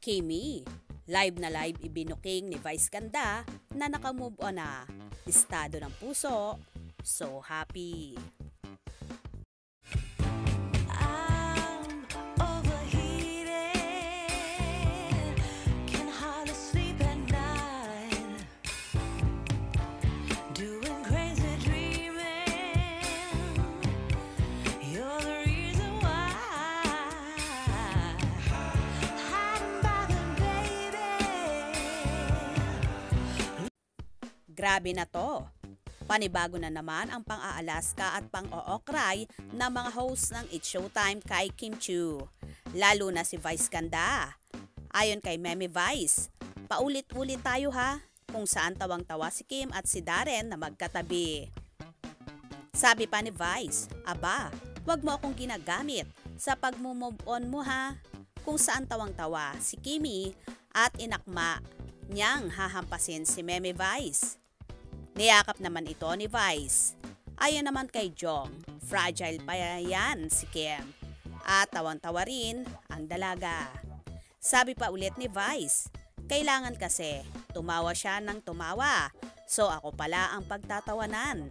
Kimi, live na live ibinuking ni Vice Ganda na nakamove on na. Estado ng puso, so happy. Grabe na to. Panibago na naman ang pang-aalaska at pang-ookray na mga host ng It's Showtime kay Kim Chiu. Lalo na si Vice Ganda. Ayon kay Meme Vice, paulit-ulit tayo ha kung saan tawang-tawa si Kim at si Darren na magkatabi. Sabi pa ni Vice, aba, wag mo akong ginagamit sa pag-move on mo ha. Kung saan tawang-tawa si Kimi at inakma niyang hahampasin si Meme Vice. Niyakap naman ito ni Vice. Ayon naman kay Jong, fragile pa yan si Kim. At tawang-tawa rin ang dalaga. Sabi pa ulit ni Vice, kailangan kasi tumawa siya ng tumawa. So ako pala ang pagtatawanan.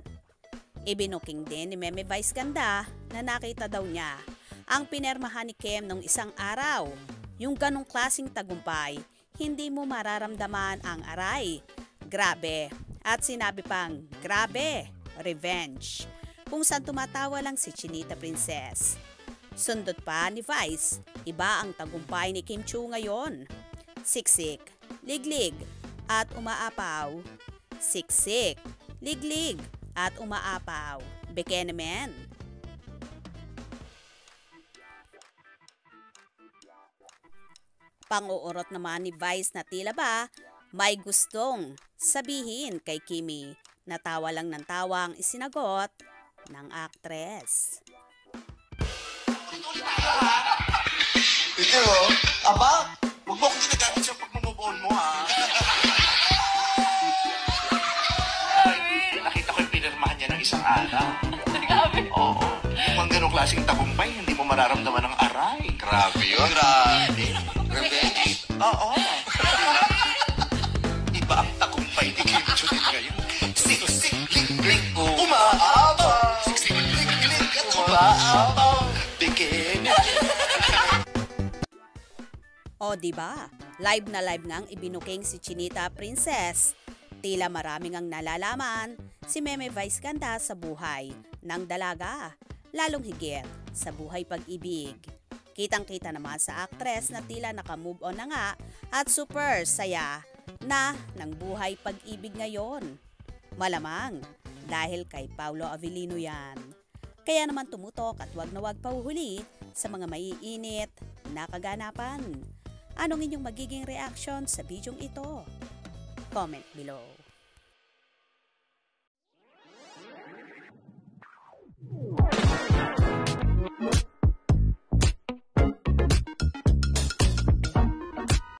Ibinuking din ni Meme Vice Ganda na nakita daw niya ang pinermahan ni Kim nung isang araw. Yung ganong klaseng tagumpay, hindi mo mararamdaman ang aray. Grabe. At sinabi pang, grabe, revenge. Kung saan tumatawa lang si Chinita Princess. Sundot pa ni Vice, iba ang tagumpay ni Kim Chiu ngayon. Siksik, liglig, at umaapaw. Siksik, liglig, at umaapaw. Bekenemen. Pang-uurot naman ni Vice na tila ba may gustong sabihin kay Kimi. Natawa lang ng tawang isinagot ng aktres. Ikaw, aba, huwag mo akong ginagamit sa pagmamove-on mo, ha? Nakita ko yung pinirmahan niya ng isang araw. Grabe. Oo. Kung ang ganong klaseng tagumpay, hindi mo mararamdaman ng aray. Grabe yun. Grabe. Revenge. Oo. Iba ang tagumpay ni Kim Chiu din ngayon. Siksik, ling-ling, umaapaw. Siksik, ling-ling, at umaapaw. Bikini. O diba, live na live ngang ibinuking si Chinita Princess. Tila maraming ang nalalaman si Meme Vice Ganda sa buhay ng dalaga, lalong higit sa buhay pag-ibig. Kitang-kita naman sa aktres na tila nakamove on na nga at super saya na ng buhay pag-ibig ngayon. Malamang dahil kay Paolo Avellino yan. Kaya naman tumutok at wag na wag pahuhuli sa mga maiinit na kaganapan. Anong inyong magiging reaction sa bidyong ito? Comment below.